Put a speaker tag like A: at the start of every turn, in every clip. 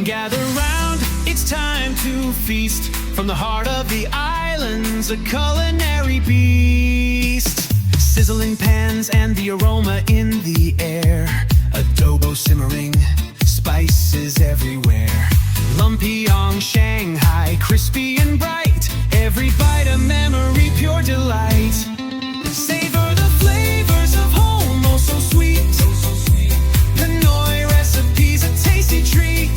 A: Gather round, it's time to feast. From the heart of the islands, a culinary beast. Sizzling pans and the aroma in the air. Adobo simmering, spices everywhere. Lumpyong, Shanghai, crispy and bright. Every bite a memory, pure delight. Savor the flavors of home, oh so sweet. Pinoy recipes, a tasty treat.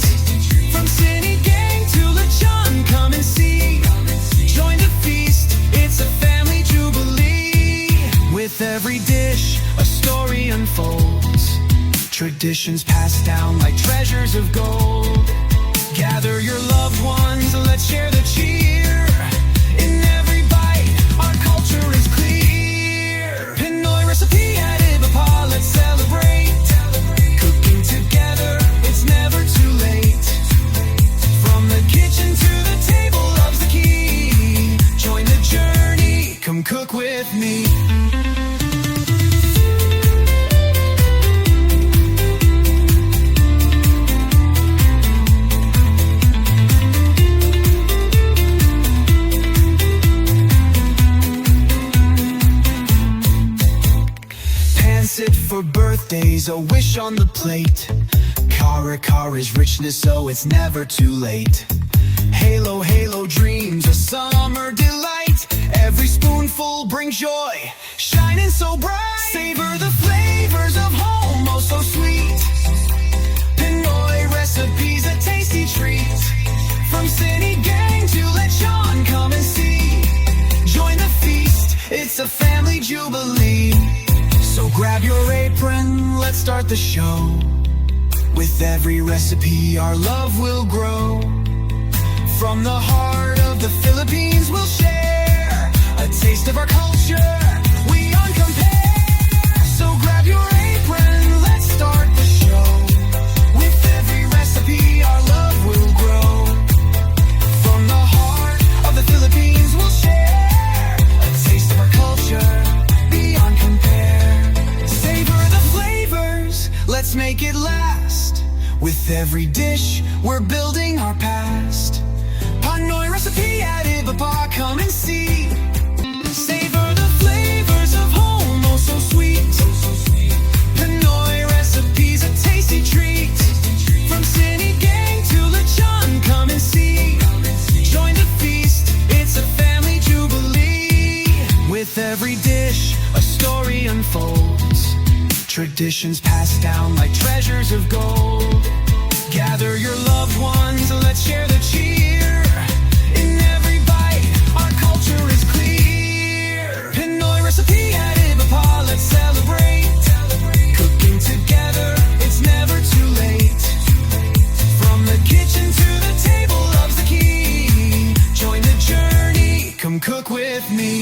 A: From Sinigang to Lechon, come and see. Join the feast, it's a family jubilee. With every dish, a story unfolds. Traditions passed down like treasures of gold. Gather your loved ones, let's share the cheer. In every bite, our culture is clear. Pinoy recipe at Ibapa, let's celebrate. Cooking together, it's never too late. From the kitchen to the table, love's the key. Join the journey, come cook with me. Sit for birthdays, a wish on the plate. Kara Kara's richness, so it's never too late. Halo, halo dreams, a summer delight. Every spoonful brings joy, shining so bright. Savor the flavors of home, oh so sweet. Pinoy recipes, a tasty treat. From Sinigang to Lechon, come and see. Join the feast, it's a family jubilee. So grab your apron, let's start the show. With every recipe, our love will grow. From the heart of the Philippines, we'll share a taste of our culture, we uncompare. So grab your apron, let's start the show. With every recipe, our love will grow. From the heart of the Philippines, we'll share a taste of our culture, beyond compare. Savor the flavors, let's make it last. With every dish, we're building our past. Pinoy recipe at Ibapa, come and see. Savor the flavors of home, oh so sweet. Pinoy recipes, a tasty treat. From Sinigang to Lechon, come and see. Join the feast, it's a family jubilee. With every dish, a story unfolds. Traditions passed down like treasures of gold. Gather your loved ones, let's share the cheer. In every bite, our culture is clear. Pinoy recipe at Ibapa, let's celebrate. Cooking together, it's never too late. From the kitchen to the table, love's the key. Join the journey, come cook with me.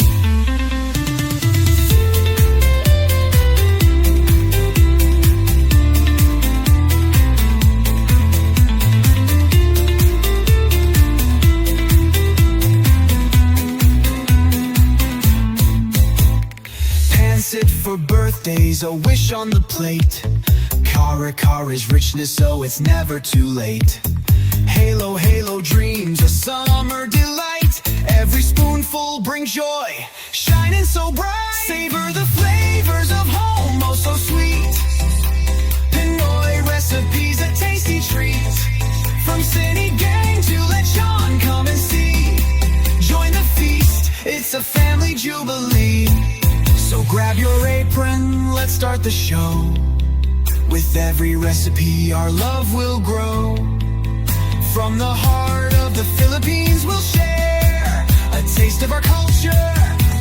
A: Sit for birthdays, a wish on the plate. Kara Kara's richness, so it's never too late. Halo, halo dreams, a summer delight. Every spoonful brings joy, shining so bright. Savor the flavors of home, oh so sweet. Pinoy recipes, a tasty treat. From Sinigang to Lechon, come and see. Join the feast, it's a family jubilee. So grab your apron, let's start the show. With every recipe, our love will grow. From the heart of the Philippines, we'll share a taste of our culture,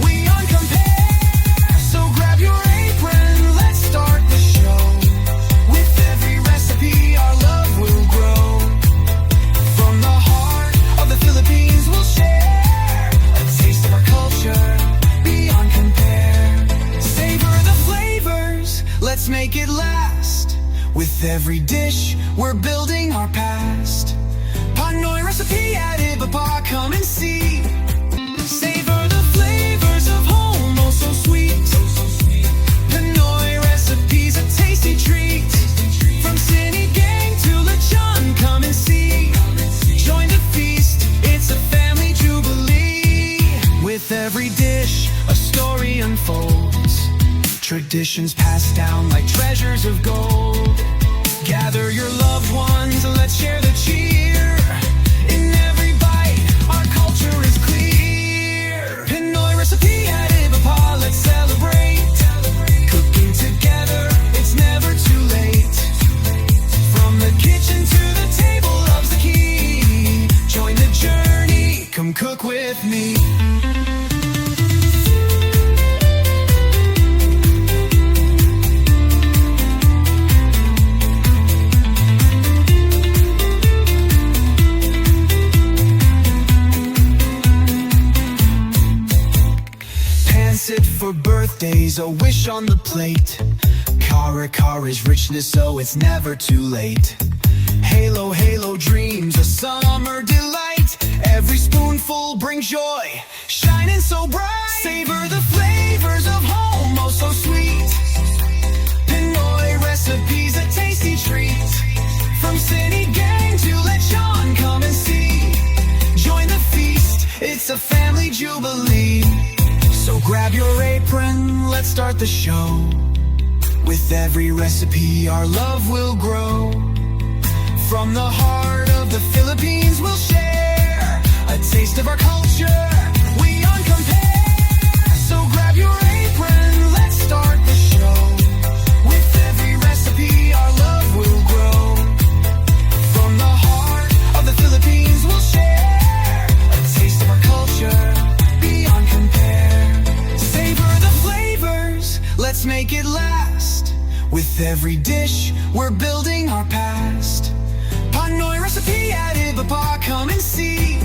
A: we uncompare. So grab your apron, let's start the show. With every recipe, our love will grow. From the heart of the Philippines, we'll share a taste of our culture, beyond compare. Savor the flavors, let's make it last. With every dish, we're building our past. Pinoy recipe at Ibapa, come and see. Savor the flavors of home, oh so sweet. Pinoy recipes, a tasty treat. From Sinigang to Lechon, come and see. Traditions passed down like treasures of gold. Gather your loved ones, let's share the cheer. In every bite, our culture is clear. Pinoy recipe at Ibapa, let's celebrate. Cooking together, it's never too late. From the kitchen to the table, love's the key. Join the journey, come cook with me. Sit for birthdays, a wish on the plate. Kara is richness, so it's never too late. Halo, halo dreams, a summer delight. Every spoonful brings joy, shining so bright. Savor the flavors of home, oh so sweet. Pinoy recipes, a tasty treat. From city gang to lechon, come and see. Join the feast, it's a family jubilee. So grab your apron, let's start the show. With every recipe, our love will grow. From the heart of the Philippines, we'll share a taste of our culture, we uncompare. So grab your apron, let's start the show. With every recipe, our love will grow. From the heart of the Philippines, we'll share a taste of our culture, beyond compare. Savor the flavors, let's make it last. With every dish, we're building our past. Pinoy recipe at Ibapa, come and see.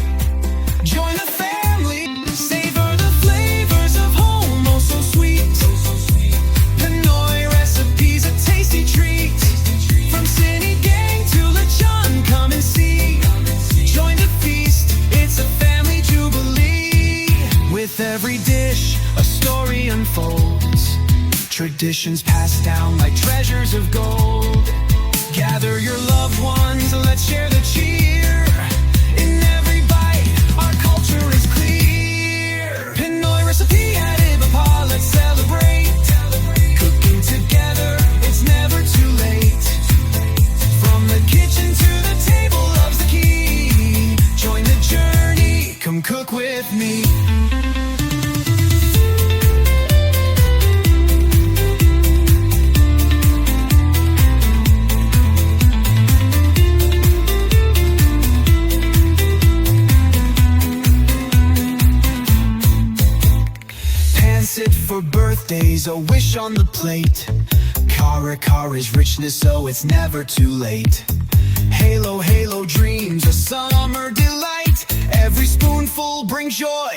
A: Join the family, savor the flavors of home, oh so sweet. Pinoy recipes, a tasty treat. From city gang to lechon, come and see. Join the feast, it's a family jubilee. With every dish, a story unfolds. Traditions passed down like treasures of gold. Gather your loved ones, let's share the cheer. In every bite, our culture is clear. Pinoy recipe at Ibapa, let's celebrate. Cooking together, it's never too late. From the kitchen to the table, love's the key. Join the journey, come cook with me. Sit for birthdays, a wish on the plate. Kara is richness, so it's never too late. Halo, halo dreams, a summer delight. Every spoonful brings joy,